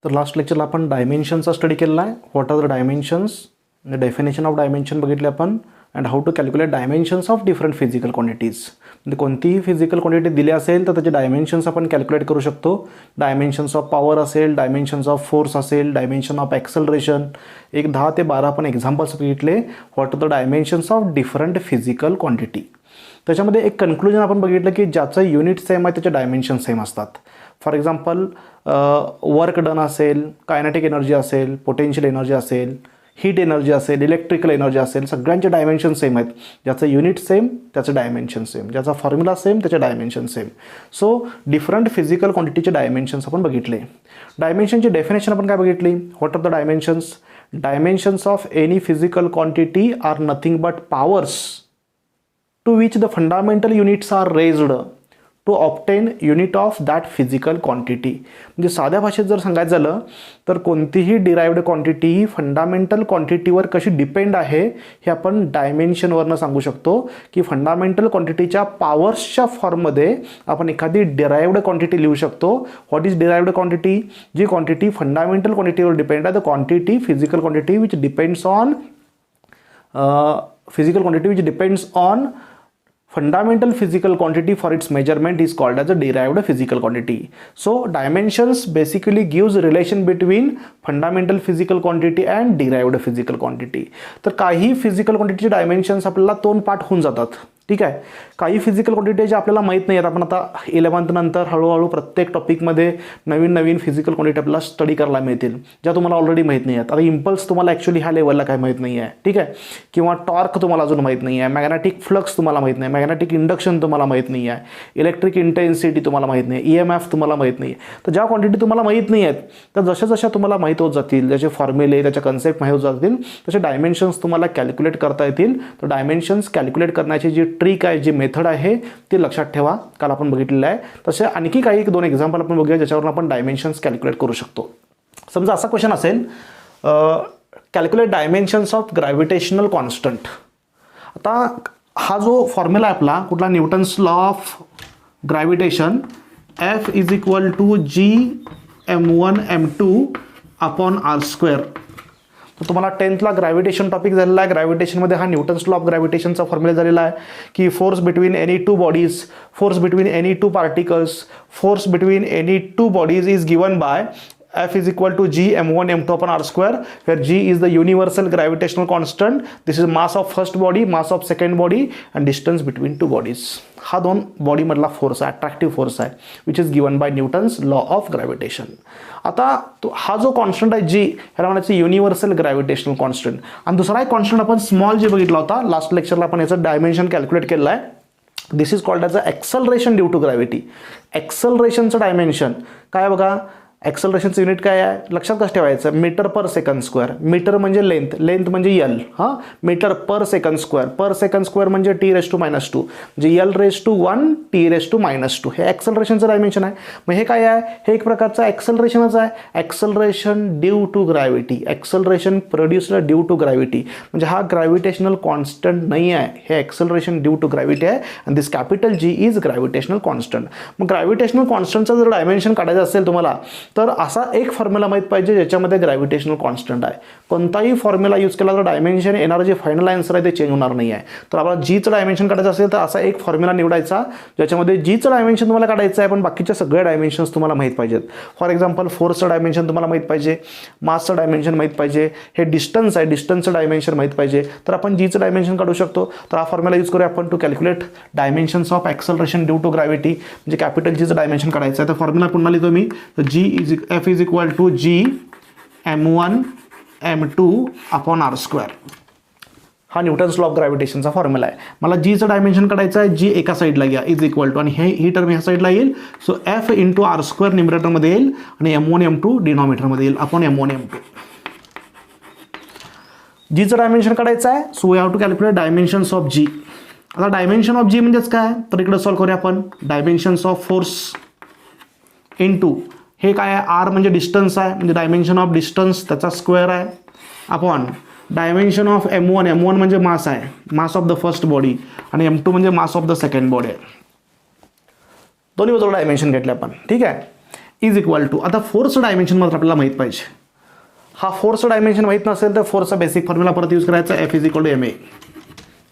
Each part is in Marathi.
तर लास्ट लेक्चरला आपण डायमेन्शनचा स्टडी केलेला आहे. What are the dimensions, definition of dimension बघितले आपण, and how to calculate dimensions of different physical quantities. म्हणजे कोणतीही फिजिकल क्वांटिटी दिली असेल तर त्याचे डायमेन्शन्स आपण कॅल्क्युलेट करू शकतो. डायमेन्शन्स ऑफ पॉवर असेल, डायमेन्शन्स ऑफ फोर्स असेल, डायमेन्शन ऑफ ॲक्सलरेशन, एक 10 ते 12 आपण एक्झाम्पल्स बघितले. What are the dimensions of different physical quantity. त्याच्यामध्ये एक कन्क्लुजन आपण बघितलं की ज्याचं युनिट सेम आहे त्याचे डायमेन्शन सेम असतात. फॉर एक्झाम्पल वर्क डन असेल, कायनेटिक एनर्जी असेल, पोटेन्शियल एनर्जी असेल, हीट एनर्जी असेल, इलेक्ट्रिकल एनर्जी असेल, सगळ्यांचे डायमेन्शन सेम आहेत. ज्याचं युनिट सेम त्याचं डायमेन्शन सेम, ज्याचा फॉर्म्युला सेम त्याचे dimension same. So different physical क्वांटिटीचे डायमेन्शन्स आपण बघितले. डायमेन्शनची डेफिनेशन आपण काय बघितली. What are the dimensions. Dimensions of any physical quantity are nothing but powers to which the fundamental units R raised to obtain unit of that physical quantity. म्हणजे साध्या भाषेत जर सांगायचं झालं तर कोणतीही डिराइव्ड क्वांटिटी ही फंडामेंटल क्वांटिटीवर कशी डिपेंड आहे हे आपण डायमेन्शनवरनं सांगू शकतो. की फंडामेंटल क्वांटिटीच्या पॉवर्सच्या फॉर्ममध्ये आपण एखादी डिराइव्ड क्वांटिटी लिहू शकतो. What is derived quantity. जी क्वांटिटी फंडामेंटल क्वांटिटीवर डिपेंड आहे. The quantity physical quantity which depends on fundamental physical quantity for its measurement is called as a derived physical quantity. So dimensions basically gives relation between fundamental physical quantity and derived physical quantity. तर काही फिजिकल क्वांटिटीचे डायमेन्शन्स आपल्याला 2 पार्ट होऊन जातात. ठीक आहे. काही फिजिकल क्वांटिटी जे आपल्याला माहीत नाही आहेत. आपण आता 11th नंतर हळूहळू प्रत्येक टॉपिकमध्ये नवीन नवीन फिजिकल क्वांटिटी आपल्याला स्टडी करायला मिळतील ज्या तुम्हाला ऑलरेडी माहीत नाही आहेत. आता इम्पल्स तुम्हाला ॲक्च्युली ह्या लेवलला काय माहीत नाही आहे. ठीक आहे. किंवा टॉर्क तुम्हाला अजून माहीत नाही आहे. मॅग्नेटिक फ्लक्स तुम्हाला माहीत नाही, मॅग्नेटिक इंडक्शन तुम्हाला माहीत नाही आहे, इलेक्ट्रिक इंटेन्सिटी तुम्हाला माहीत नाही, EMF तुम्हाला माहीत नाही. तर ज्या क्वांटिटी तुम्हाला माहीत नाही आहेत तर जशा जशा तुम्हाला माहीत होत जातील, ज्याचे फॉर्म्युले त्याच्या कन्सेप्ट माहीत होत जातील तसे डायमेन्शन्स तुम्हाला कॅल्क्युलेट करता येतील. तर डायमेन्शन्स कॅल्क्युलेट करण्याची जी ट्रिक आहे, जी मेथड आहे ती लक्षात ठेवा. काल आपण बघितलेलं आहे. तसे आणखी काही 2 एक्झाम्पल आपण बघूया ज्याच्यावरून आपण डायमेन्शन्स कॅल्क्युलेट करू शकतो. समजा असा क्वेश्चन असेल, calculate dimensions of gravitational constant. आता हा जो फॉर्म्युला आहे आपला कुठला, Newton's law of gravitation, F is equal to Gm1m2 upon r². तर तुम्हाला 10thला ग्रॅव्हिटेशन टॉपिक झालेला आहे. ग्रॅव्हिटेशनमध्ये हा न्यूटन्स लॉ ऑफ ग्रॅव्हिटेशनचा फॉर्म्युला झालेला आहे की force between any 2 bodies, force between any 2 particles, force between any 2 bodies is given bye F is equal to Gm1m2 upon r², where G is the universal gravitational constant. This is mass of first body, mass of second body and distance between 2 bodies. हा 2 बॉडी मधला फोर्स आहे, अट्रॅक्टिव्ह फोर्स आहे, which is given bye Newton's law of gravitation. आता हा जो कॉन्स्टंट आहे G, ह्याला म्हणायचं युनिव्हर्सल ग्रॅव्हिटेशनल कॉन्स्टंट. आणि दुसरा एक कॉन्स्टंट आपण स्मॉल G बघितला होता लास्ट लेक्चरला, आपण याचं डायमेन्शन कॅल्क्युलेट केलं आहे. This is called as a acceleration due to gravity. एक्सलरेशनचं डायमेन्शन काय बघा, ॲक्सलरेशनचं युनिट काय आहे लक्षात कसं ठेवायचं, metre per second square. Metre म्हणजे लेंथ, लेंथ म्हणजे L. हां, metre per second square, per second square म्हणजे T⁻⁻², म्हणजे L⁻⁻⁴ T⁻⁻². हे ॲक्सलरेशनचं डायमेन्शन आहे. मग हे काय आहे, हे एक प्रकारचं ॲक्सलरेशनच आहे. Acceleration due to gravity, acceleration produced due to gravity. म्हणजे हा ग्रॅव्हिटेशनल कॉन्स्टंट नाही आहे, हे ॲक्सलरेशन ड्यू टू ग्रॅव्हिटी आहे. आणि this capital G is gravitational constant. मग ग्रॅव्हिटेशनल कॉन्स्टंटचं जर डायमेन्शन काढायचं असेल तुम्हाला तर असा एक फॉर्म्युला माहीत पाहिजे ज्याच्यामध्ये ग्रॅव्हिटेशनल कॉन्स्टंट आहे. कोणताही फॉर्म्युला यूज केला तर डायमेन्शन येणारं जे फायनल आन्सर आहे ते चेंज होणार नाही आहे. तर आपल्याला Gचं डायमेन्शन काढायचं असेल तर असा एक फॉर्म्युला निवडायचा ज्याच्यामध्ये Gचं डायमेन्शन तुम्हाला काढायचं आहे पण बाकीच्या सगळ्या डायमेन्शन्स तुम्हाला माहीत पाहिजेत. फॉर एक्झाम्पल फोर्सचं डायमेन्शन तुम्हाला माहीत पाहिजे, मासचं डायमेन्शन माहीत पाहिजे, हे डिस्टन्स आहे डिस्टन्सचं डायमेन्शन माहीत पाहिजे. तर आपण Gचं डायमेन्शन काढू शकतो. तर हा फॉर्म्युला यूज करूया आपण to calculate dimensions of acceleration due to gravity. म्हणजे कॅपिटल Gचं डायमेन्शन काढायचं आहे. तर फॉर्म्युला पुन्हा लिहितो मी. तर F is equal to Gm1m2 upon r². हा न्यूटन्स लॉ ऑफ ग्रॅव्हिटेशनचा फॉर्म्युला आहे. मला Gचं डायमेन्शन काढायचं आहे. G एका साईडला घ्या, इज इक्वल टू, आणि ही टर्म ह्या साईडला येईल. सो F इंटू r² न्यूमरेटरमध्ये येईल आणि M1m2 डिनॉमिनेटरमध्ये येईल अपॉन M1m2. Gचं डायमेन्शन काढायचं आहे. So we have to calculate dimensions of G. आता डायमेन्शन ऑफ G म्हणजेच काय, तर इकडे सॉल्व करूया आपण. डायमेन्शन्स ऑफ फोर्स इंटू हे काय आहे, R म्हणजे डिस्टन्स आहे, म्हणजे डायमेन्शन ऑफ डिस्टन्स त्याचा स्क्वेअर आहे, अपॉन डायमेन्शन ऑफ M1 म्हणजे मास आहे, mass of the first body, आणि M2 म्हणजे mass of the second body आहे. दोन्ही बाजूला डायमेन्शन घेतले आपण. ठीक आहे. इज इक्वल टू, आता फोर्सचं डायमेन्शन मात्र आपल्याला माहीत पाहिजे. हा फोर्सचं डायमेन्शन माहीत नसेल तर फोर्सचा बेसिक फॉर्म्युला परत यूज करायचा, F is equal to M A,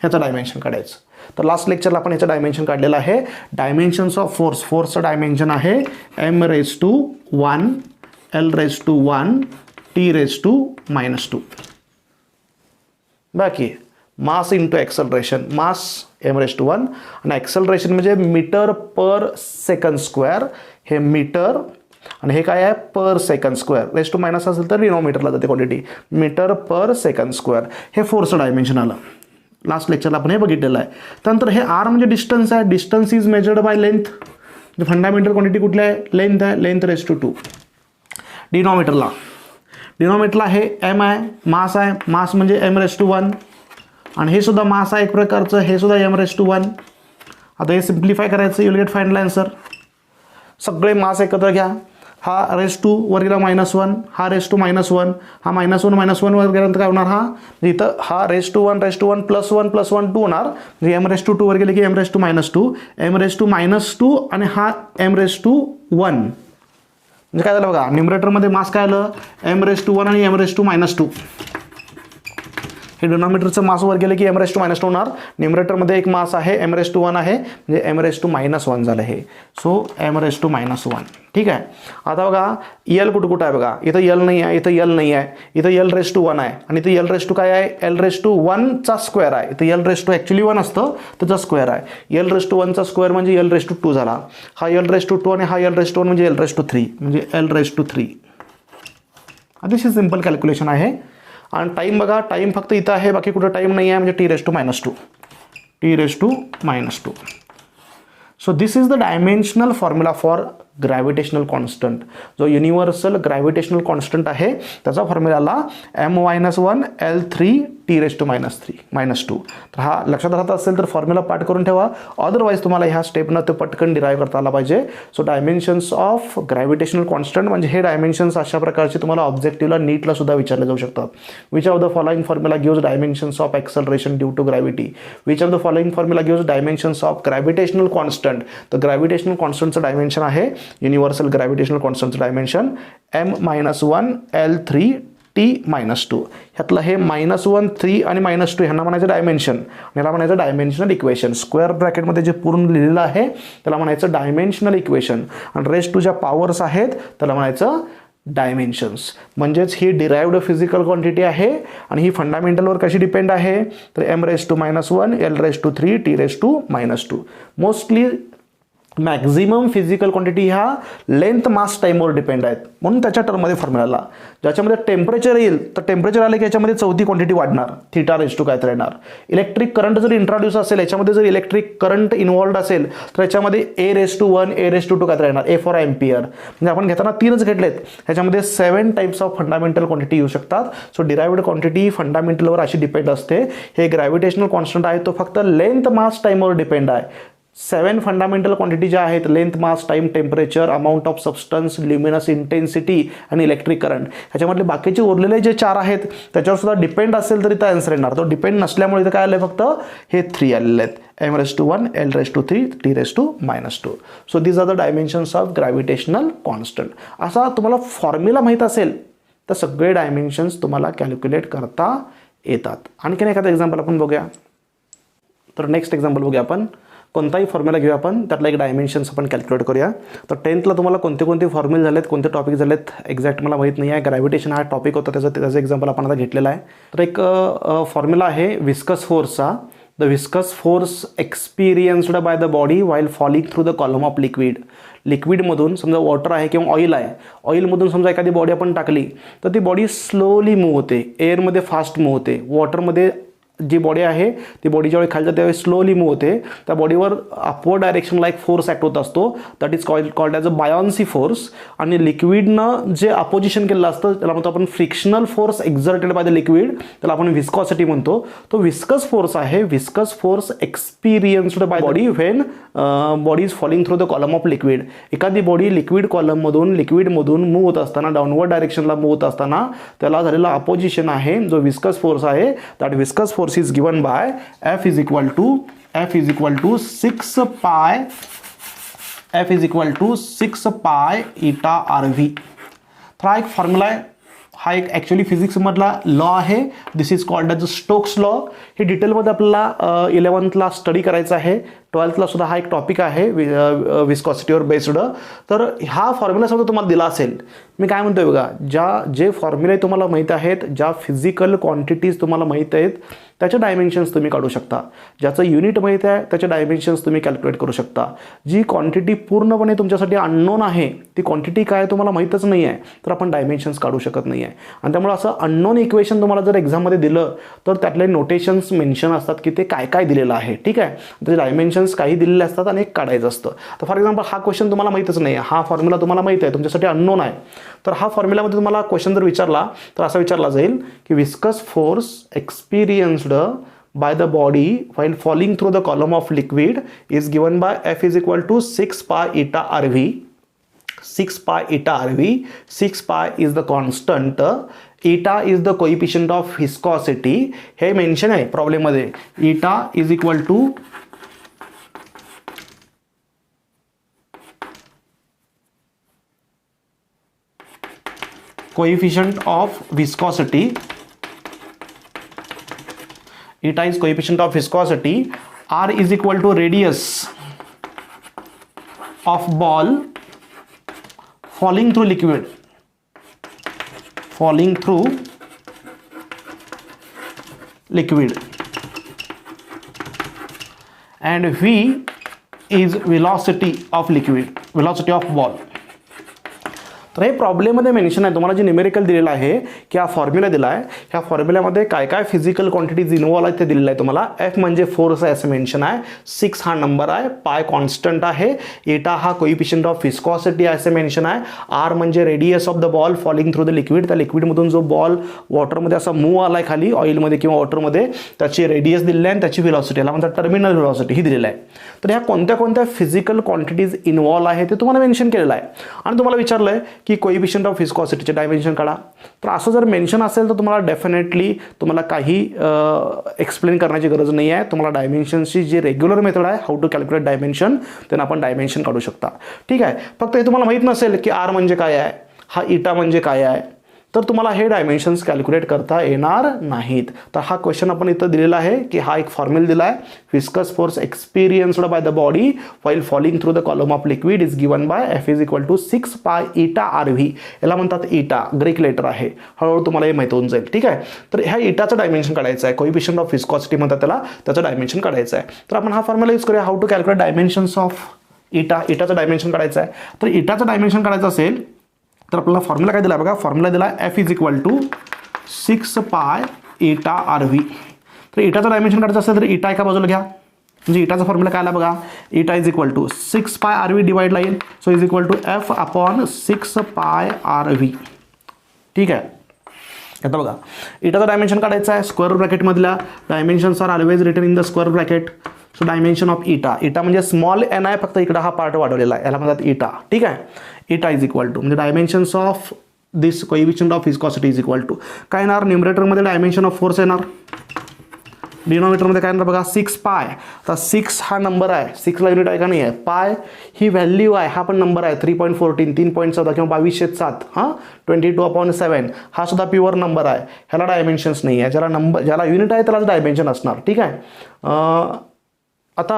ह्याचं डायमेन्शन काढायचं. तर लास्ट लेक्चरला आपण ह्याचं डायमेन्शन काढलेलं आहे. डायमेन्शन्स ऑफ फोर्स, फोर्सचं डायमेन्शन आहे M raise to 1 L raise to 1 T raise to -2. बाकी mass into acceleration, mass M raise to 1 आणि एक्सेलरेशन म्हणजे मीटर पर सेकंड स्क्वेअर, हे मीटर आणि हे काय आहे per second square, raise to minus असेल तर डिनॉमिनेटरला जाते quantity, metre per second square. हे फोर्सचं डायमेन्शन आलं. लास्ट लेक्चरला आपण हे बघितलेलं आहे. त्यानंतर हे आर म्हणजे डिस्टन्स आहे, distance is measured by length, म्हणजे फंडामेंटल क्वांटिटी कुठली आहे, लेंथ आहे, लेंथ रेज टू 2. डिनॉमिनेटरला हे एम आहे, मास आहे, मास म्हणजे एम रेज टू 1 आणि हे सुद्धा मास आहे एक प्रकारचं, हे सुद्धा एम रेज टू 1. आता हे सिम्प्लिफाय करायचं, you will get final answer. सगळे मास एकत्र घ्या, हा रेज टू वर गेला -1, हा रेज टू -1, हा -1 वर गेल्यानंतर काय होणार, हा म्हणजे इथं हा रेज टू 1 +1 +1 2 होणार, म्हणजे एम रेज टू 2 वर गेले की M raise to -2, M raise to -2 आणि हा एम रेज टू 1. म्हणजे काय झालं बघा, न्यूमरेटरमध्ये मास काय आलं, एम रेज टू 1 आणि एम रेज टू -2. हे डिनॉमिनेटरचं मास वर गेले की एम रेज टू -2 होणार. न्यूमरेटरमध्ये एक मास आहे एम रेज टू 1 आहे, म्हणजे एम रेज टू -1 झालं हे. So M raise to -1. ठीक आहे. आता बघा यल कुठं आहे बघा, इथं यल नाही आहे, इथं यल नाही आहे, इथं यल रेज टू 1 आहे आणि इथं यल रेज टू काय आहे, एल रेज टू 1चा स्क्वेअर आहे. इथं यल रेज टू ॲक्च्युली 1 असतं, त्याचा स्क्वेअर आहे. यल रेज टू 1चा स्क्वेअर म्हणजे यल रेज टू 2 झाला. हा यल रेज टू 2 आणि हा यल रेज टू 1 म्हणजे यल रेज टू 3, म्हणजे एल रेज टू 3. अतिशय सिंपल कॅल्क्युलेशन आहे. आणि टाईम बघा, टाईम फक्त इथं आहे, बाकी कुठं टाईम नाही आहे, म्हणजे T raise to -2, T raise to -2. So this is the dimensional formula for gravitational constant. जो युनिव्हर्सल ग्रॅव्हिटेशनल कॉन्स्टंट आहे त्याचा फॉर्म्युलाला m-1 L3 T raise to -2. तर हा लक्षात राहत असेल तर फॉर्म्युला पाठ करून ठेवा, अदरवाईज तुम्हाला ह्या स्टेपनं ते पटकन डिराईव्ह करता आला पाहिजे. So dimensions of gravitational constant म्हणजे हे डायमेन्शन्स अशा प्रकारचे तुम्हाला ऑब्जेक्टिव्हला नीटला सुद्धा विचारले जाऊ शकतात. Which of the following formula gives dimensions of acceleration due to gravity, which of the following formula gives dimensions of gravitational constant. तर ग्रॅव्हिटेशनल कॉन्स्टंटचं डायमेन्शन आहे युनिव्हर्सल ग्रॅव्हिटेशनल कॉन्स्टंटचं डायमेन्शन m-1 L3 टी -2. ह्यातलं हे -1 3 आणि -2 ह्यांना म्हणायचं डायमेन्शन, ह्याला म्हणायचं डायमेन्शनल इक्वेशन. स्क्वेअर ब्रॅकेटमध्ये जे पूर्ण लिहिलेलं आहे त्याला म्हणायचं डायमेन्शनल इक्वेशन आणि रेस्ट टू ज्या पॉवर्स आहेत त्याला म्हणायचं डायमेन्शन्स. म्हणजेच ही डिराइव्ड फिजिकल क्वांटिटी आहे आणि ही फंडामेंटलवर कशी डिपेंड आहे, तर M raise to -1 L raise to 3 T raise to -2. Mostly maximum physical quantity ह्या लेंथ मास टाईमवर डिपेंड आहेत, म्हणून त्याच्या टर्ममध्ये फॉर्म्युला. ज्याच्यामध्ये टेम्परेचर येईल तर टेम्परेचर आले की याच्यामध्ये चौथी क्वांटिटी वाढणार, थिटा रेज टू काय तर येणार. इलेक्ट्रिक करंट जर इंट्रोड्यूस असेल, याच्यामध्ये जर इलेक्ट्रिक करंट इन्व्हॉल्ड असेल तर याच्यामध्ये A raise to 1 A raise to 2 काय तर येणार, ए फॉर एम्पियर. म्हणजे आपण घेताना 3च घेतलेत, ह्याच्यामध्ये 7 टाइप्स ऑफ फंडामेंटल क्वांटिटी येऊ शकतात. सो डिराइव्ड क्वांटिटी फंडामेंटलवर अशी डिपेंड असते. हे ग्रॅव्हिटेशनल कॉन्स्टंट आहे तो फक्त लेंथ मास टाईमवर डिपेंड आहे. 7 फंडामेंटल क्वांटिटी ज्या आहेत, length mass time temperature amount of substance luminous intensity आणि इलेक्ट्रिक करंट, ह्याच्यामधले बाकीचे उरलेले जे 4 आहेत त्याच्यावर सुद्धा डिपेंड असेल तरी त्या आन्सर येणार. तो डिपेंड नसल्यामुळे इथं काय आलं फक्त हे 3 आलेले आहेत, M raise to 1 L raise to 3 T raise to -2. So these are the dimensions of gravitational constant. असा तुम्हाला फॉर्म्युला माहीत असेल तर सगळे डायमेन्शन्स तुम्हाला कॅल्क्युलेट करता येतात. आणखीन एखादा एक्झाम्पल आपण बघूया. तर नेक्स्ट एक्झाम्पल बघूया आपण. कोणताही फॉर्म्युला घेऊया आपण, त्यातला एक डायमेन्शन्स आपण कॅल्क्युलेट करूया. तर 10thला तुम्हाला कोणते कोणते फॉर्म्युले झालेत, कोणते टॉपिक झालेत एक्झॅक्ट मला माहीत नाही आहे. ग्रॅव्हिटेशन हा टॉपिक होता, त्याचं एक्झाम्पल आपण आता घेतलेला आहे. तर एक फॉर्म्युला आहे विस्कस फोर्सचा. The viscous force experienced by the body while falling through the column of liquid. लिक्विडमधून समजा वॉटर आहे किंवा ऑइल आहे, ऑइलमधून समजा एखादी बॉडी आपण टाकली तर ती बॉडी स्लोली मूव्ह होते, एअरमध्ये फास्ट मूव्ह होते. वॉटरमध्ये जी बॉडी आहे ती बॉडी ज्यावेळी खाली जाते त्यावेळी स्लोली मूव्ह होते. त्या बॉडीवर अपवर्ड डायरेक्शनला एक फोर्स ॲक्ट होत असतो, that is called as a buoyancy force. आणि लिक्विडनं जे अपोजिशन केलेलं असतं त्याला म्हणतो आपण frictional force exerted by the liquid, त्याला आपण विस्कॉसिटी म्हणतो. तो विस्कस फोर्स आहे. Viscous force experienced by body when body is falling through the column of liquid. एखादी बॉडी लिक्विडमधून मूव्ह होत असताना, डाऊनवर्ड डायरेक्शनला मूव्ह होत असताना त्याला झालेला अपोजिशन आहे जो विस्कस फोर्स आहे. That viscous force is given by F is equal to 6 pi F is equal to 6 pi इटा आर व्ही. तर हा एक फॉर्म्युला आहे, हा एक ॲक्च्युली फिजिक्समधला लॉ आहे. This is called as Stokes law. हे डिटेलमध्ये आपल्याला 11th स्टडी करायचं आहे. 12th सुद्धा हा एक टॉपिक आहे विस्कॉसिटीवर बेस्ड. तर हा फॉर्म्युला सुद्धा तुम्हाला दिला असेल. मी काय म्हणतोय बघा, जे फॉर्म्युले तुम्हाला माहीत आहेत, ज्या फिजिकल क्वांटिटीज तुम्हाला माहीत आहेत, त्याचे डायमेन्शन्स तुम्ही काढू शकता. ज्याचं युनिट माहीत आहे त्याचे डायमेन्शन्स तुम्ही कॅल्क्युलेट करू शकता. जी क्वांटिटी पूर्णपणे तुमच्यासाठी अननोन आहे, ती क्वांटिटी काय तुम्हाला माहीतच नाही आहे, तर आपण डायमेन्शन्स काढू शकत नाही आहे. आणि त्यामुळे असं अननोन इक्वेशन तुम्हाला जर एक्झाममध्ये दिलं तर त्यातले नोटेशन्स मेन्शन असतात की ते काय काय दिलेलं आहे. ठीक आहे, त्याचे डायमेन्शन्स काही दिलेले असतात आणि एक काढायचं असतं. तर फॉर एक्झाम्पल हा क्वेश्चन तुम्हाला माहीतच नाही आहे, हा फॉर्म्युला तुम्हाला माहीत आहे, तुमच्यासाठी अननोन आहे. तर हा फॉर्म्युलामध्ये तुम्हाला क्वेश्चन जर विचारला तर असा विचारला जाईल की viscous force experienced by the body while falling through the column of liquid is given by F is equal to 6 pi eta RV. 6 pi eta RV. 6 pi is the constant. Eta is the coefficient of viscosity. हे मेन्शन आहे प्रॉब्लेम मध्ये. Eta is equal to coefficient of viscosity. Eta is coefficient of viscosity. R is equal to radius of ball falling through liquid. Falling through liquid. And V is velocity of liquid. Velocity of ball. तर हे प्रॉब्लेममध्ये मेन्शन आहे. तुम्हाला जे न्यूमेरिकल दिलेलं आहे की हा फॉर्म्युला दिला आहे, ह्या फॉर्म्युल्यामध्ये काय काय फिजिकल क्वांटिटीज इन्व्हॉल्व आहेत ते दिलेलं आहे तुम्हाला. एफ म्हणजे फोर्स आहे असं मेन्शन आहे, 6 हा नंबर आहे, पाय कॉन्स्टंट आहे, एटा हा कोइफिशियंट ऑफ विस्कॉसिटी आहे असं मेन्शन आहे, आर म्हणजे radius of the ball falling through the liquid. त्या लिक्विडमधून जो बॉल वॉटरमध्ये असा मूव्ह आला आहे खाली ऑइलमध्ये किंवा वॉटरमध्ये, त्याची रेडियस दिलेली आहे आणि त्याची व्हेलॉसिटी, याला म्हणतात टर्मिनल व्हेलॉसिटी, ही दिलेली आहे. तर ह्या कोणत्या कोणत्या फिजिकल क्वांटिटीज इन्व्हॉल्व आहे ते तुम्हाला मेन्शन केलेलं आहे. आणि तुम्हाला विचारलं आहे की कोइफिशियंट ऑफ विस्कॉसिटीचे डायमेन्शन काढा. तर असं जर मेन्शन असेल तर तुम्हाला डेफिनेटली तुम्हाला काही एक्सप्लेन करण्याची गरज नाही आहे. तुम्हाला डायमेन्शनची जी रेग्युलर मेथड आहे हाऊ टू कॅल्क्युलेट डायमेन्शन, त्यांना आपण डायमेन्शन काढू शकता. ठीक आहे, फक्त हे तुम्हाला माहीत नसेल की आर म्हणजे काय आहे, हा इटा म्हणजे काय आहे, तर तुम्हाला हे डायमेन्शन्स कॅल्क्युलेट करता येणार नाहीत. तर हा क्वेश्चन आपण इथं दिलेला आहे की हा एक फॉर्म्युला दिला आहे, viscous force experienced by the body while falling through the column of liquid is given by F is equal to 6 pi इटा आर व्ही. याला म्हणतात इटा, ग्रीक लेटर आहे, हळूहळू तुम्हाला हे माहीत होऊन जाईल. ठीक आहे, तर ह्या इटाचं डायमेन्शन काढायचं आहे, कोइफिशियंट ऑफ विस्कॉसिटी म्हणतात त्याला, त्याचं डायमेन्शन काढायचं आहे. तर आपण हा फॉर्म्युला यूज करूया, how to calculate dimensions of eta. इटाचं डायमेन्शन काढायचं आहे. तर इटाचं डायमेन्शन काढायचं असेल तर आपल्याला फॉर्म्युला काय दिला बघा, फॉर्म्युला दिला F is equal to 6 pi इटा आर व्ही. तर इटाचं डायमेन्शन काढायचं असेल तर इटा एका बाजूला घ्या, म्हणजे इटाचा फॉर्म्युला काय आला बघा, इटा is equal to 6 pi R V divide ला येईल, so is equal to F upon 6 pi R V. ठीक आहे, आता बघा इटाचं डायमेन्शन काढायचं आहे, स्क्वेअर ब्रॅकेटमधल्या dimensions are always written in the square bracket. So dimension of eta, eta म्हणजे स्मॉल एन आहे, फक्त इकडे हा पार्ट वाढवलेला आहे, याला म्हणतात इटा. ठीक आहे, इटा इज इक्वल टू म्हणजे dimensions of this coefficient of viscosity is equal to काय येणार, न्यूमरेटरमध्ये डायमेन्शन ऑफ फोर्स येणार, डिनॉमिनेटरमध्ये काय येणार बघा 6 पाय. तर 6 हा नंबर आहे, 6 ला युनिट आहे का नाही आहे, पाय ही व्हॅल्यू आहे, हा पण नंबर आहे 3.14 3.14 किंवा 2207 हां 22/7 हा सुद्धा प्युअर नंबर आहे, ह्याला डायमेन्शन्स नाही आहे. ज्याला युनिट आहे त्यालाच डायमेन्शन असणार. ठीक आहे, आता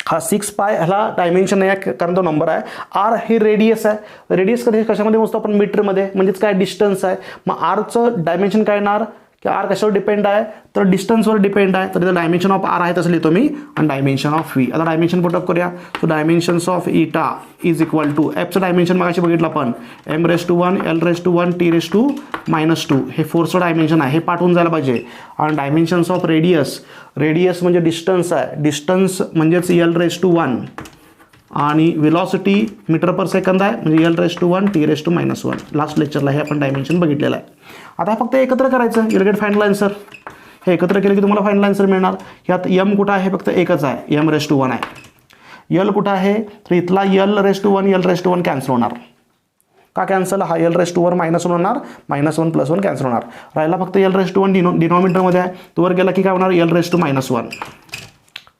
हा 6 पाय ह्याला डायमेन्शन नाही आहे कारण तो नंबर आहे. आर ही रेडियस आहे, रेडियस कधी कशामध्ये मोजतो आपण, मीटरमध्ये, म्हणजेच काय डिस्टन्स आहे. मग आरचं डायमेन्शन काय येणार की आर कशावर डिपेंड आहे, तर डिस्टन्सवर डिपेंड आहे, तर इथं डायमेन्शन ऑफ आर आहे तसं लिहितो मी, आणि डायमेन्शन ऑफ व्ही. आता डायमेन्शन पुटअप करूया. सो डायमेन्शन्स ऑफ इटा इज इक्वल टू एफचं डायमेन्शन मगाशी बघितलं आपण, m⁻1 l⁻1 t⁻2 हे फोर्सचं डायमेन्शन आहे, हे पाठवून जायला पाहिजे. आणि डायमेन्शन्स ऑफ रेडियस, रेडियस म्हणजे डिस्टन्स आहे, डिस्टन्स म्हणजेच l⁻1 आणि वेलॉसिटी मीटर पर सेकंद आहे म्हणजे l⁻1 t⁻1. लास्ट लेक्चरला हे आपण डायमेन्शन बघितलेलं आहे. आता फक्त एकत्र करायचं, युल गेट फायनल आन्सर. हे एकत्र केलं की तुम्हाला फायनल आन्सर मिळणार. ह्यात m कुठं आहे, फक्त एकच आहे, m⁻1 आहे. l कुठं आहे, तर इथला l⁻1 कॅन्सल होणार. का कॅन्सल, हा l⁻1 -1 होणार, -1 + 1 कॅन्सल होणार. राहिला फक्त l⁻1 डिनॉमिनेटरमध्ये आहे, तो वर गेला की काय होणार l⁻1.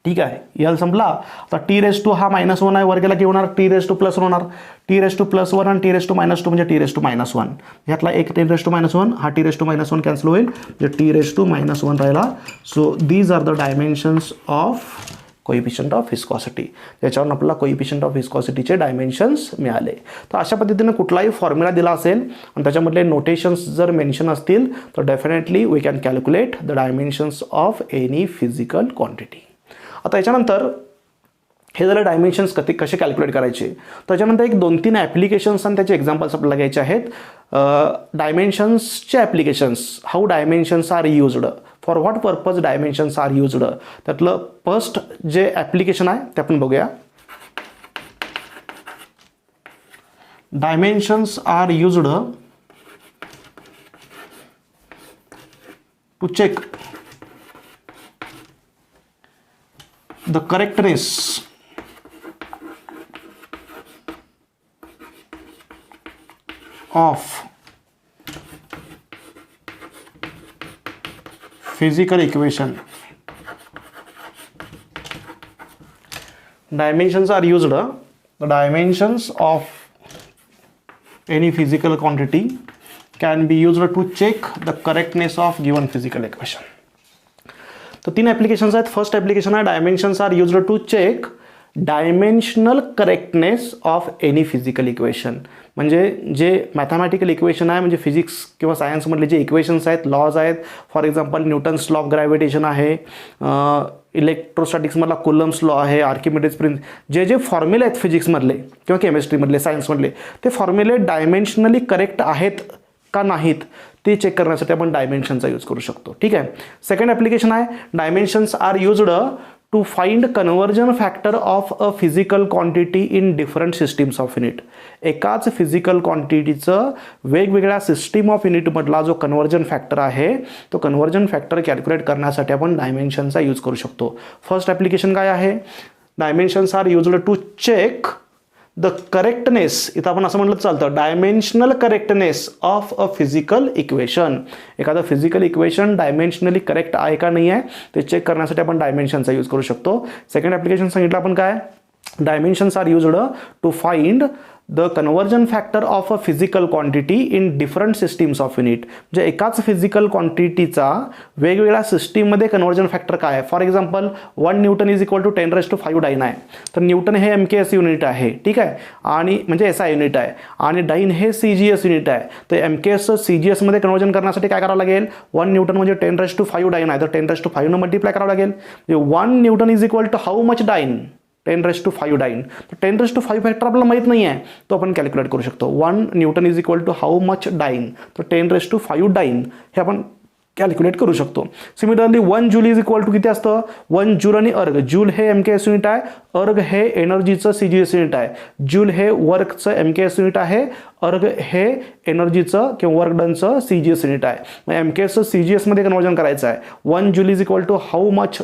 ठीक आहे, यल संपला. आता टी रेस टू हा -1 आहे, वर गेला की होणार टी रेस टू +1 होणार. टी रेस टू +1 आणि टी रेस टू -2 म्हणजे टी रेस टू -1. ह्यातला एक टी रेस टू -1 हा टी रेस टू -1 कॅन्सल होईल, म्हणजे टी रेस टू -1 राहिला. So these are the dimensions of coefficient of viscosity. याच्यावरून आपल्याला कोइफिशियंट ऑफ व्हिस्कॉसिटीचे डायमेन्शन्स मिळाले. तर अशा पद्धतीने कुठलाही फॉर्म्युला दिला असेल आणि त्याच्यामधले नोटेशन्स जर मेन्शन असतील तर definitely we can calculate the dimensions of any physical quantity. आता याच्यानंतर हे झालं डायमेन्शन्स कसे कॅल्क्युलेट करायचे. त्याच्यानंतर एक 2-3 ॲप्लिकेशन्स आणि त्याचे एक्झाम्पल्स आपल्याला घ्यायचे आहेत. डायमेन्शन्सचे applications, how dimensions are used, for what purpose dimensions are used. त्यातलं फर्स्ट जे ॲप्लिकेशन आहे ते आपण बघूया. Dimensions are used to check the correctness of physical equation. Dimensions are used. The dimensions of any physical quantity can be used to check the correctness of given physical equation. तर 3 ॲप्लिकेशन्स आहेत. फर्स्ट ॲप्लिकेशन आहे dimensions are used to check dimensional correctness of any physical equation. म्हणजे जे मॅथमॅटिकल इक्वेशन आहे, म्हणजे फिजिक्स किंवा सायन्समधले जे इक्वेशन्स आहेत, लॉज आहेत, for example Newton's law of gravitation आहे, इलेक्ट्रोस्टॅटिक्समधला कुलम्स लॉ आहे, आर्किमिडीज प्रिन्स, जे फॉर्म्युले आहेत फिजिक्समधले किंवा केमिस्ट्रीमधले, सायन्समधले, ते फॉर्म्युले डायमेन्शनली करेक्ट आहेत का नाहीत ते चेक करण्यासाठी आपण डायमेन्शनचा यूज करू शकतो. ठीक आहे. सेकंड ॲप्लिकेशन आहे dimensions are used to find conversion factor of a physical quantity in different systems of unit. एकाच फिजिकल क्वांटिटीचं वेगवेगळ्या सिस्टीम ऑफ युनिटमधला जो कन्वर्जन फॅक्टर आहे तो कन्वर्जन फॅक्टर कॅल्क्युलेट करण्यासाठी आपण डायमेन्शनचा यूज करू शकतो. फर्स्ट ॲप्लिकेशन काय आहे, dimensions are used to check the correctness, इथं आपण असं म्हटलं चालतं, dimensional correctness of a physical equation. एखादं फिजिकल इक्वेशन डायमेन्शनली करेक्ट आहे का नाही आहे ते चेक करण्यासाठी आपण डायमेन्शनचा यूज करू शकतो. सेकंड ॲप्लिकेशन सांगितलं आपण काय, dimensions are used to find the conversion factor of a physical quantity in different systems of unit. म्हणजे एकाच फिजिकल क्वांटिटीचा वेगवेगळ्या सिस्टीममध्ये कन्वर्जन फॅक्टर काय आहे. For example 1 newton is equal to 10⁵ dyne आहे. तर न्यूटन हे MKS युनिट आहे. ठीक आहे, आणि म्हणजे SI युनिट आहे, आणि डाईन हे CGS युनिट आहे. तर MKS CGS मध्ये कन्वर्जन करण्यासाठी काय करावं लागेल, 1 न्यूटन म्हणजे 10⁵ डाईन आहे, तर 10⁵ मल्टिप्लाय करावं लागेल. म्हणजे 1 newton is equal to how much dyne, 10⁵ dyne. तर 10⁵ फॅक्टर आपल्याला माहीत नाही आहे, तो आपण कॅल्क्युलेट करू शकतो. 1 newton is equal to how much dyne, तर 10⁵ डाईन हे आपण कॅल्क्युलेट करू शकतो. Similarly 1 joule is equal to किती असतं, 1 जूल आणि अर्ग. जूल हे MKS युनिट आहे, अर्ग हे एनर्जीचं CGS युनिट आहे. जूल हे वर्कचं MKS युनिट आहे, अर्ग हे एनर्जीचं किंवा वर्क डनचं CGS युनिट आहे. मग MKSचं CGS मध्ये कन्वर्जन करायचं आहे. 1 joule is equal to how much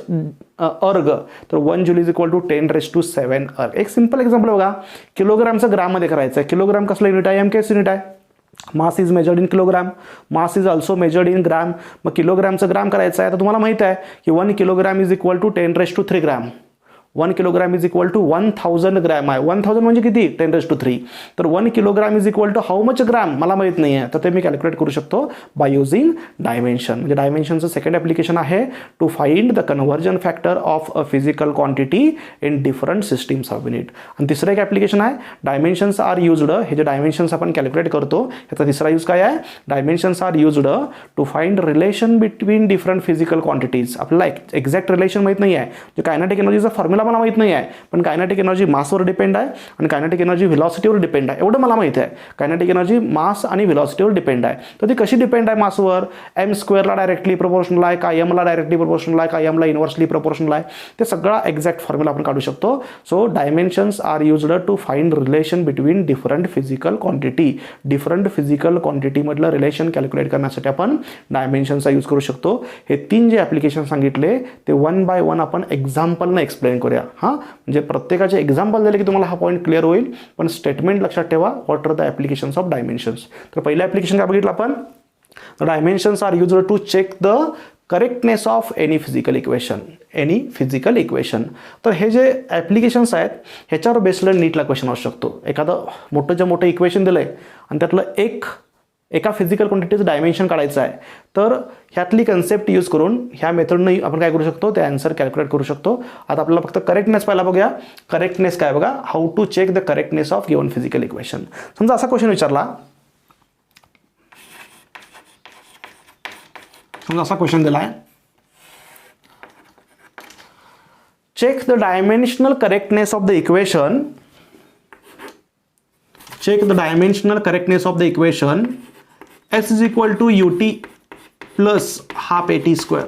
erg, तर 1 जूल इज इक्वल टू 10⁷ अर्ग. एक सिंपल एक्झाम्पल बघा, किलोग्रामचं ग्राममध्ये करायचं आहे. किलोग्राम कसलं युनिट आहे, MKS युनिट आहे. Mass is measured in kilogram, mass is also measured in gram. मग किलोग्रामचं ग्राम करायचं आहे. तर तुम्हाला माहित आहे की 1 kilogram is equal to 10⁵ gram. 1 kilogram is equal to 1000 gram आहे. 1000 म्हणजे किती, 10⁵. तर 1 kilogram is equal to how much gram मला माहित नाही आहे, तर ते मी कॅल्क्युलेट करू शकतो बाय युझिंग डायमेन्शन. म्हणजे डायमेन्शनचं सेकंड ॲप्लिकेशन आहे to find the conversion factor of a physical quantity in different systems of unit. आणि तिसरं एक ॲप्लिकेशन आहे डायमेन्शन्स आर युज्ड. हे जे डायमेन्शन्स आपण कॅल्क्युलेट करतो याचा तिसरा यूज काय आहे, dimensions are used to find relation between different physical quantities. आपल्याला एक्झॅक्ट रिलेशन माहित नाही आहे, जे कायनेटिक एनर्जीचा फॉर्म्युला मला माहित नाही आहे, पण कायनेटिक एनर्जी मासवर डिपेंड आहे आणि कायनेटिक एनर्जी व्हेलॉसिटीवर डिपेंड आहे, एवढं मला माहिती आहे. कायनेटिक एनर्जी मास आणि व्हेलॉसिटीवर डिपेंड आहे. तर ती कशी डिपेंड आहे मासवर, m² ला डायरेक्टली प्रोपोर्शनल आहे का m ला डायरेक्टली प्रोपोर्शनल आहे का m ला इन्व्हर्सली प्रोपोर्शनल आहे, ते सगळा एक्झॅक्ट फॉर्म्युला आपण काढू शकतो. So dimensions are used to find relation between different physical quantity. Different physical क्वांटिटीमधलं रिलेशन कॅल्क्युलेट करण्यासाठी आपण डायमेन्शनचा यूज करू शकतो. हे 3 जे ॲप्लिकेशन सांगितले ते 1 बाय 1 आपण एक्झाम्पलनं एक्सप्लेन करूया. म्हणजे प्रत्येकाचे एक्झाम्पल दिले की तुम्हाला हा पॉईंट क्लिअर होईल. पण स्टेटमेंट लक्षात ठेवा, what are the applications of dimensions. तर पहिलं ॲप्लिकेशन काय बघितलं आपण, dimensions are used to check the correctness of any physical equation. तर हे जे ॲप्लिकेशन्स आहेत ह्याच्यावर बेस्ड नीटला क्वेश्चन असू शकतो. एखादं मोठं इक्वेशन दिलं आहे आणि त्यातलं एका फिजिकल क्वांटिटीचं डायमेन्शन काढायचं आहे, तर ह्यातली कन्सेप्ट यूज करून ह्या मेथडनं आपण काय करू शकतो, ते आन्सर कॅल्क्युलेट करू शकतो. आता आपल्याला फक्त करेक्टनेस पहिला बघूया. करेक्टनेस काय बघा, how to check the correctness of given physical equation. समजा असा क्वेश्चन विचारला, समजा असा क्वेश्चन दिला आहे, check the dimensional correctness of the equation, check the dimensional correctness of the equation s is equal to ut plus half at square.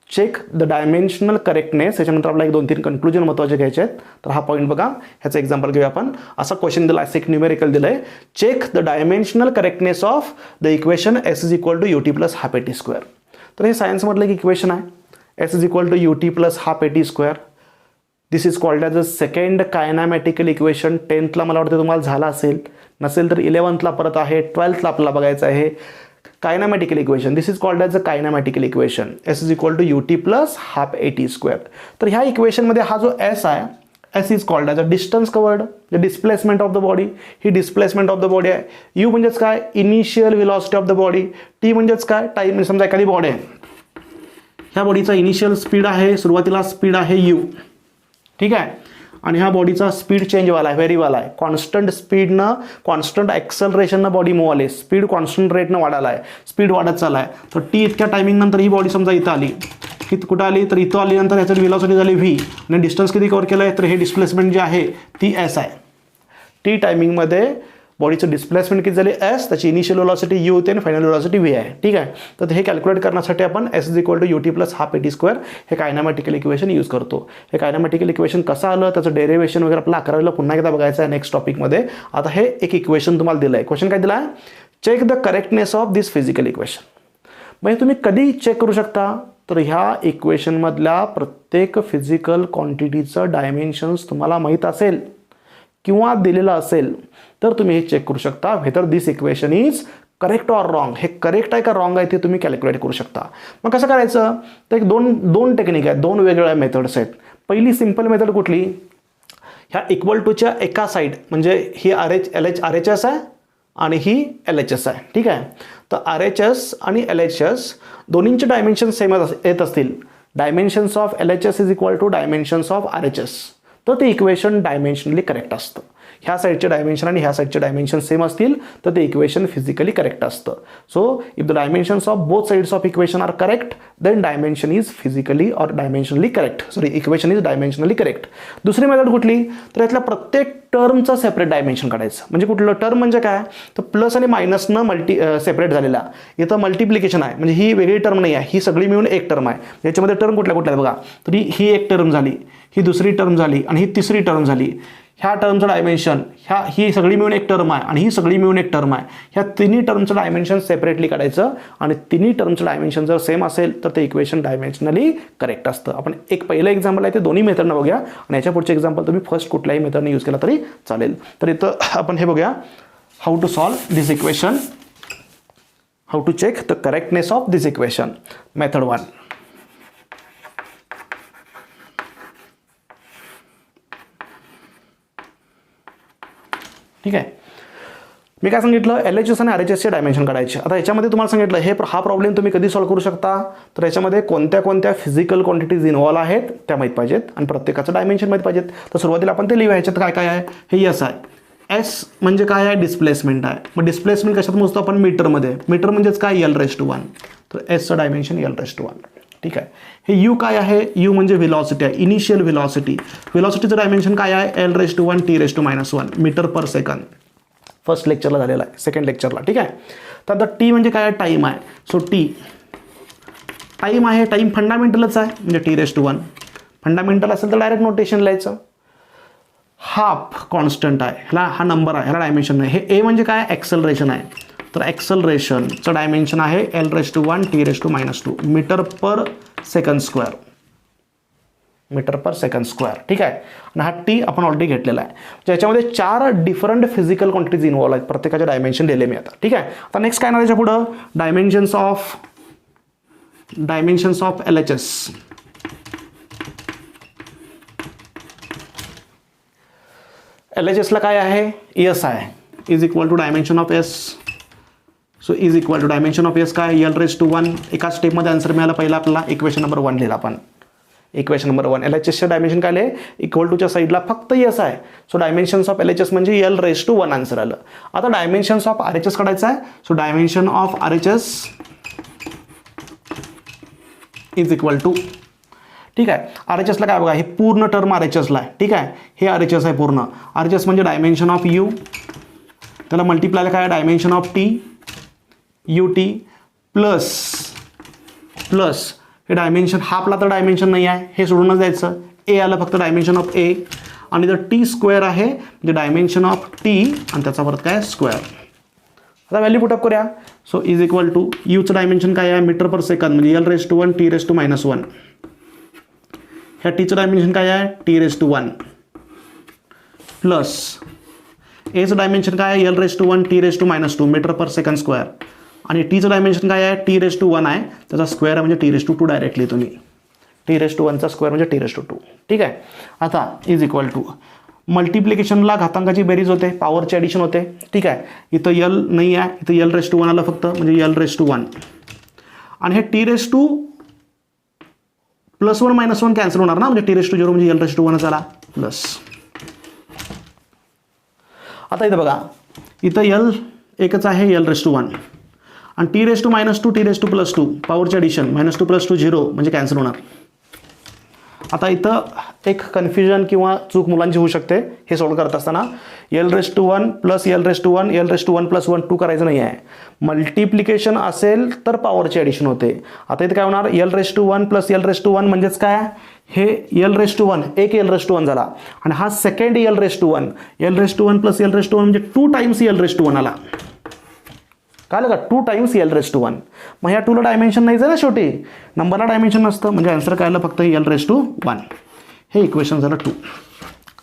Check the dimensional correctness. याच्यानंतर आपल्याला 1-2-3 कन्क्लुजन महत्त्वाचे घ्यायचे आहेत. तर हा पॉईंट बघा, ह्याचं एक्झाम्पल घेऊया आपण. असा क्वेश्चन दिला आहे, एक न्यूमेरिकल दिलं आहे, check the dimensional correctness of the equation S is equal to UT plus half eighty square. तर हे सायन्समधलं एक इक्वेशन आहे, S is equal to UT plus half eighty square. This is called as a second kinematical equation. 10thला मला वाटतं तुम्हाला झाला असेल, नसेल तर 11thला परत आहे, 12thला आपल्याला बघायचं आहे. Kinematical equation, this is called as a kinematical equation. S is equal to UT plus half eighty square. तर ह्या इक्वेशनमध्ये हा जो एस आहे, S is called as a distance covered, the displacement of the body. ही डिस्प्लेसमेंट ऑफ द बॉडी आहे. यू म्हणजेच काय, initial velocity of the body. T म्हणजेच काय, टाईम. समजा एखादी बॉडी आहे, ह्या बॉडीचा इनिशियल स्पीड आहे, सुरुवातीला स्पीड आहे यू, ठीक आहे, आणि ह्या बॉडीचा स्पीड चेंजवाला आहे, व्हेरीवाला आहे. कॉन्स्टंट स्पीडनं, कॉन्स्टंट ॲक्सलरेशननं बॉडी मूव्ह आली, स्पीड कॉन्स्टंट रेटनं वाढायला आहे, स्पीड वाढत चालला आहे. तर टी इतक्या टायमिंग नंतर ही बॉडी समजा इथं आली, कुठं आली, तर इथं आल्यानंतर ह्याची व्हेलॉसिटी झाली व्ही, आणि डिस्टन्स किती कव्हर केलं आहे, तर हे डिस्प्लेसमेंट जे आहे ती एस आहे. टी टायमिंगमध्ये बॉडीचं डिस्प्लेसमेंट किती झाली, एस, त्याची इनिशियल व्हेलॉसिटी यू होते आणि फायनल व्हेलॉसिटी व्ही आहे, ठीक आहे. तर हे कॅल्क्युलेट करण्यासाठी आपण S is equal to UT plus half eighty square हे कायनॅमॅटिकल इक्वेशन यूज करतो. हे कायनॅमॅटिकल इक्वेशन कसं आलं, त्याचं डेरिव्हेशन वगैरे आपल्याला 11वीला पुन्हा एकदा बघायचं आहे नेक्स्ट टॉपिकमध्ये. आता हे एक इक्वेशन तुम्हाला दिलं आहे. क्वेश्चन काय दिला आहे, check the correctness of this physical equation. म्हणजे तुम्ही कधी चेक करू शकता, तर ह्या इक्वेशनमधल्या प्रत्येक फिजिकल क्वांटिटीचं डायमेन्शन्स तुम्हाला माहीत असेल किंवा दिलेलं असेल तर तुम्ही हे चेक करू शकता whether this equation is correct or wrong. हे करेक्ट आहे का रॉंग आहे ते तुम्ही कॅल्क्युलेट करू शकता. मग कसं करायचं, तर एक दोन टेक्निक आहेत, 2 वेगवेगळ्या मेथड्स आहेत. पहिली सिंपल मेथड कुठली, ह्या इक्वल टूच्या एका साईड, म्हणजे ही RHS आहे आणि ही LHS आहे, ठीक आहे. तर RHS आणि LHS दोन्हींचे डायमेन्शन सेम येत असतील, dimensions of LHS is equal to dimensions of RHS, तर ते इक्वेशन डायमेन्शनली करेक्ट असतं. ह्या साईडचे डायमेन्शन आणि ह्या साईडचे डायमेन्शन सेम असतील तर ते इक्वेशन फिजिकली करेक्ट असतं. So if the dimensions of both sides of equation are correct then dimension is physically or dimensionally correct, equation is dimensionally correct. दुसरी मेथड कुठली, तर यातल्या प्रत्येक टर्मचं सेपरेट डायमेन्शन काढायचं. म्हणजे कुठलं टर्म म्हणजे काय, तर प्लस आणि मायनसनं सेपरेट झालेला. इथं मल्टिप्लिकेशन आहे, म्हणजे ही वेगळी टर्म नाही आहे, ही सगळी मिळून एक टर्म आहे. याच्यामध्ये टर्म कुठल्या बघा, तर ही एक टर्म झाली, ही दुसरी टर्म झाली आणि ही तिसरी टर्म झाली. ह्या टर्मचं डायमेन्शन, ही सगळी मिळून एक टर्म आहे आणि ही सगळी मिळून एक टर्म आहे. ह्या तिन्ही टर्मचं डायमेन्शन सेपरेटली काढायचं आणि तिन्ही टर्मचं डायमेन्शन जर सेम असेल तर ते इक्वेशन डायमेन्शनली करेक्ट असतं. आपण एक पहिलं एक्झाम्पल आहे ते दोन्ही मेथडनं बघूया आणि याच्या पुढचे एक्झाम्पल तुम्ही फर्स्ट कुठल्याही मेथडने यूज केला तरी चालेल. तर इथं आपण हे बघूया, how to solve this equation, how to check the correctness of this equation. Method 1. ठीक आहे, मी काय सांगितलं, LHS आणि RHSचे डायमेन्शन काढायचे. आता याच्यामध्ये तुम्हाला सांगितलं हा प्रॉब्लेम तुम्ही कधी सॉल्व्ह करू शकता, तर याच्यामध्ये कोणत्या फिजिकल क्वांटिटीज इन्व्हॉल्व आहेत त्या माहीत पाहिजेत आणि प्रत्येकाचं डायमेन्शन माहीत पाहिजेत. तर सुरुवातीला आपण ते लिहूया. ह्याच्यात काय काय आहे, हे एस आहे. एस म्हणजे काय आहे, डिस्प्लेसमेंट आहे. मग डिस्प्लेसमेंट कशात मोजतो आपण, मीटरमध्ये. मीटर म्हणजेच काय, L⁻⁴. तर एसचं डायमेन्शन L⁻⁴. ठीक आहे. हे यू काय आहे, यू म्हणजे व्हेलॉसिटी आहे, इनिशियल व्हेलॉसिटी. व्हेलॉसिटीचं डायमेन्शन काय आहे, L⁻⁴ T⁻⁻⁴ metre per second. First लेक्चरला झालेला आहे, सेकंड लेक्चरला, ठीक आहे. तर आता टी म्हणजे काय, टाईम आहे. सो टी टाईम आहे, टाईम फंडामेंटलच आहे म्हणजे T⁻⁴. फंडामेंटल असेल तर डायरेक्ट नोटेशन लिहायचं. हाफ कॉन्स्टंट आहे, ह्याला हा नंबर आहे, ह्याला डायमेन्शन नाही. हे ए म्हणजे काय, ॲक्सलरेशन आहे. तर ॲक्सलरेशनचं डायमेन्शन आहे L⁻⁴ T⁻⁻² metre per second square. Metre per second square. ठीक आहे. आणि हा टी आपण ऑलरेडी घेतलेला आहे. ज्याच्यामध्ये 4 डिफरंट फिजिकल क्वांटिटीज इन्व्हॉल्व आहेत. प्रत्येकाचे डायमेन्शन दिले मी आता. ठीक आहे. आता नेक्स्ट काय येणार पुढं डायमेन्शन्स ऑफ LHS. LHS ला काय आहे एस आहे is equal to dimension of S. So is equal to dimension of S काय L⁻1. एका स्टेपमध्ये आन्सर मिळाला पहिला आपल्याला. इक्वेशन नंबर 1 लिहिला आपण. इक्वेशन नंबर 1 LHS चे डायमेन्शन काय आहे इक्वल टूच्या साईडला फक्त एस आहे. सो डायमेन्शन्स ऑफ LHS म्हणजे L⁻1 आन्सर आलं. आता डायमेन्शन्स ऑफ RHS काढायचं आहे. So dimension of RHS is equal to. ठीक आहे. RHS ला काय बघा हे पूर्ण टर्म RHS ला आहे. ठीक आहे. हे RHS आहे पूर्ण. RHS म्हणजे डायमेन्शन ऑफ U, त्याला मल्टिप्लाय काय dimension of T UT plus हे डायमेन्शन हा आपला तर डायमेन्शन नाही आहे हे सोडूनच द्यायचं. ए आलं फक्त डायमेन्शन ऑफ ए आणि जर टी स्क्वेअर आहे म्हणजे डायमेन्शन ऑफ टी आणि त्याचा परत काय स्क्वेअर. आता व्हॅल्यू पुटअप करूया. सो इज इक्वल टू यूचं डायमेन्शन काय आहे मीटर पर सेकंद म्हणजे L⁻1 T⁻1. ह्या टीचं डायमेन्शन काय आहे T⁻1 प्लस एचं डायमेन्शन काय आहे L⁻1 T⁻2 metre per second square आणि टीचं डायमेन्शन काय आहे T⁻1 आहे त्याचा स्क्वेअर म्हणजे T⁻2 डायरेक्टली तुम्ही T⁻1चा स्क्वेअर म्हणजे T⁻2. ठीक आहे. आता इज इक्वल टू मल्टिप्लिकेशनला घातांकाची बेरीज होते पॉवरची ॲडिशन होते. ठीक आहे. इथं L नाही आहे इथं L⁻1 आलं फक्त म्हणजे L⁻1 आणि हे T⁻2 +1 -1 कॅन्सल होणार ना म्हणजे T⁻0 म्हणजे L⁻1 झाला प्लस. आता इथं बघा इथं L एकच आहे L⁻1 आणि T⁻2 T⁻2 पॉवरची ॲडिशन -2 + 2 0 म्हणजे कॅन्सल होणार. आता इथं एक कन्फ्युजन किंवा चूक मुलांची होऊ शकते हे सॉल्व करत असताना. L⁻1 + L⁻1 L⁻1 + 1 2 करायचं नाही आहे. मल्टिप्लिकेशन असेल तर पॉवरची ॲडिशन होते. आता इथं काय होणार L⁻1 + L⁻1 म्हणजेच काय हे L⁻1 एक L⁻1 झाला आणि हा सेकंड L⁻1 L⁻1 + L⁻1 म्हणजे 2 टाइम्स L⁻1 आला. काय का 2 टाइम्स L⁻1. मग ह्या 2ला डायमेन्शन नाही ना शेवटी नंबरला डायमेन्शन नसतं म्हणजे आन्सर काय आलं फक्त L⁻1. हे इक्वेशन झालं 2.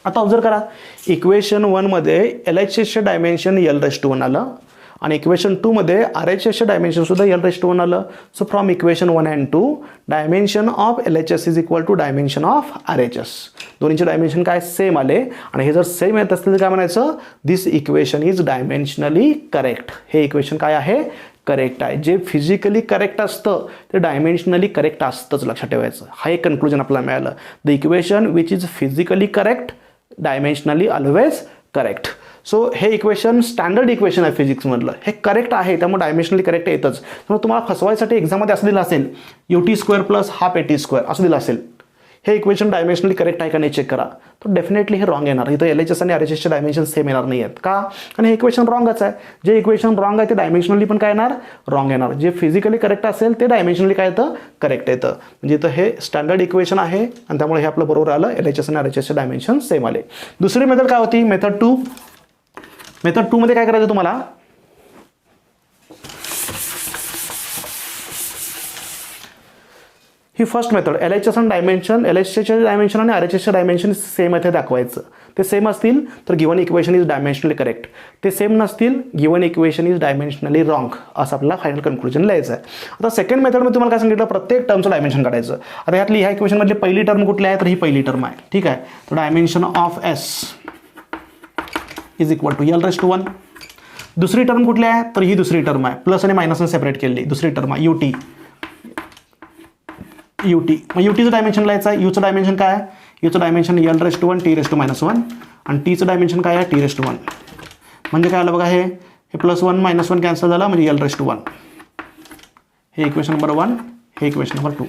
आता ऑब्झर्व करा इक्वेशन 1 मध्ये LHSचे डायमेन्शन L⁻1 आलं आणि इक्वेशन 2 मध्ये RHSचे डायमेन्शन सुद्धा L⁻1 आलं. So from equation 1 and 2 dimension of LHS is equal to dimension of RHS. दोन्हीचे डायमेन्शन काय सेम आले आणि हे जर सेम येत असतील तर काय म्हणायचं दिस इक्वेशन इज डायमेन्शनली करेक्ट. हे इक्वेशन काय आहे करेक्ट आहे. जे फिजिकली करेक्ट असतं ते डायमेन्शनली करेक्ट असतंच लक्षात ठेवायचं. हा एक कन्क्लुजन आपल्याला मिळालं. The equation which is physically correct dimensionally always correct. So हे इक्वेशन स्टँडर्ड इक्वेशन आहे फिजिक्समधलं हे करेक्ट आहे त्यामुळे डायमेन्शनली करेक्ट येतच. त्यामुळे तुम्हाला फसवायसाठी एक्झाममध्ये असं दिलं असेल UT² + ½ AT² असं दिलं असेल. हे इक्वेशन डायमेन्शनली करेक्ट आहे का नाही चेक करा. तर डेफिनेटली हे रॉंग येणार. इथं LHS आणि RHSचे डायमेन्शन सेम येणार नाही आहेत का आणि हे इक्वेशन रॉंगच आहे. जे इक्वेशन रॉंग आहे ते डायमेन्शनली पण काय येणार रॉंग येणार. जे फिजिकली करेक्ट असेल ते डायमेन्शनली काय येतं करेक्ट येतं. म्हणजे इथं हे स्टँडर्ड इक्वेशन आहे आणि त्यामुळे हे आपलं बरोबर आलं. LHS आणि RHSचे डायमेन्शन सेम आले. दुसरी मेथड काय होती मेथड 2. मेथड 2 मध्ये काय करायचं तुम्हाला ही फर्स्ट मेथड LHS आणि डायमेन्शन LHSचे डायमेन्शन आणि RHSचे डायमेन्शन सेम आहे ते दाखवायचं. ते सेम असतील तर given equation is dimensionally correct. ते सेम नसतील गिवन इक्वेशन इज डायमेन्शनली रॉंग असं आपल्याला फायनल कन्क्लुजन लिहायचं आहे. आता सेकंड मेथडमध्ये तुम्हाला काय सांगितलं प्रत्येक टर्मचं डायमेन्शन काढायचं. आता यातली ह्या इक्वेशनमधली पहिली टर्म कुठली आहे तर ही पहिली टर्म आहे. ठीक आहे. तर dimension of S is equal to L⁻1. दुसरी टर्म कुठली आहे तर ही दुसरी टर्म आहे प्लस आणि मायनसने सेपरेट केलेली दुसरी टर्म आहे UT. मग UTचं डायमेन्शन लिहायचं आहे. Uचं डायमेन्शन काय आहे Uचं डायमेन्शन L⁻1 T⁻1 आणि Tचं डायमेन्शन काय आहे T⁻1 म्हणजे काय आलं बघा हे +1 -1 कॅन्सल झाला म्हणजे L⁻1. हे इक्वेशन नंबर 1 हे इक्वेशन नंबर 2.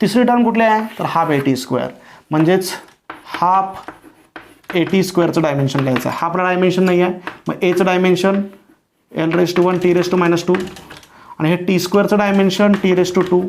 तिसरी टर्म कुठली आहे तर ½ AT² म्हणजेच ½ AT² डायमेन्शन लिहायचं आहे. हा आपला डायमेन्शन नाही आहे. मग एचं डायमेन्शन L⁻1 T⁻2 आणि हे T² डायमेन्शन T⁻2.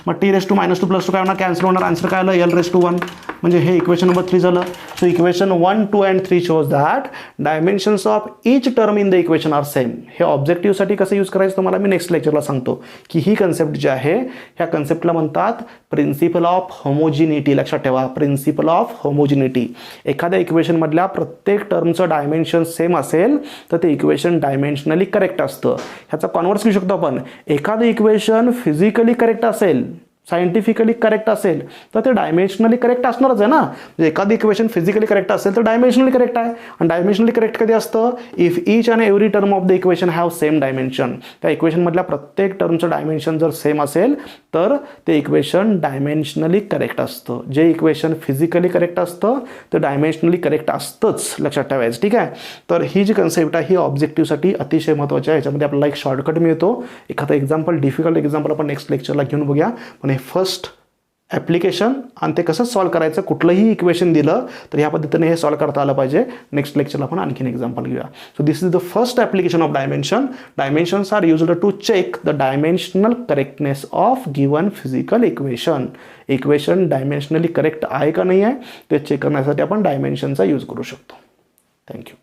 मग T⁻2 -2 + 2 काय होणार कॅन्सल होणार. आन्सर काय आलं L⁻1 म्हणजे हे इक्वेशन नंबर 3 झालं. So equation 1, 2 and 3 shows that dimensions of each term in the equation are same. हे ऑब्जेक्टिव्हसाठी कसं यूज करायचं तुम्हाला मी नेक्स्ट लेक्चरला सांगतो की ही कन्सेप्ट जी आहे ह्या कन्सेप्टला म्हणतात प्रिन्सिपल ऑफ होमोजिनिटी. लक्षात ठेवा, प्रिन्सिपल ऑफ होमोजिनिटी. एखाद्या इक्वेशनमधल्या प्रत्येक टर्मचं डायमेन्शन सेम असेल तर ते इक्वेशन डायमेन्शनली करेक्ट असतं. ह्याचा कॉन्व्हर्स घेऊ शकतो आपण. एखादं इक्वेशन फिजिकली करेक्ट असेल, सायंटिफिकली करेक्ट असेल तर ते डायमेन्शनली करेक्ट असणारच आहे ना. म्हणजे एखादी इक्वेशन फिजिकली करेक्ट असेल तर डायमेन्शनली करेक्ट आहे. आणि डायमेन्शनली करेक्ट कधी असतं? If each and every term of the equation have same dimension. त्या इक्वेशनमधल्या प्रत्येक टर्मचं डायमेन्शन जर सेम असेल तर ते इक्वेशन डायमेन्शनली करेक्ट असतं. जे इक्वेशन फिजिकली करेक्ट असतं ते डायमेन्शनली करेक्ट असतंच, लक्षात ठेवायचं. ठीक आहे. तर ही जी कन्सेप्ट आहे ही ऑब्जेक्टिव्हसाठी अतिशय महत्त्वाची आहे. याच्यामध्ये आपल्याला एक शॉर्टकट मिळतो. एखादा एक्झाम्पल, डिफिकल्ट एक्झाम्पल आपण नेक्स्ट लेक्चरला घेऊन बघूया. पण फर्स्ट ॲप्लिकेशन आणि ते कसं सॉल्व करायचं, कुठलंही इक्वेशन दिलं तर ह्या पद्धतीने हे सॉल्व करता आलं पाहिजे. नेक्स्ट लेक्चरला आपण आणखीन एक्झाम्पल घेऊया. So this is the first application of dimension. Dimensions are used to check the dimensional correctness of given physical equation. Equation dimensionally correct आहे का नाही आहे ते चेक करण्यासाठी आपण डायमेन्शनचा यूज करू शकतो. थँक्यू.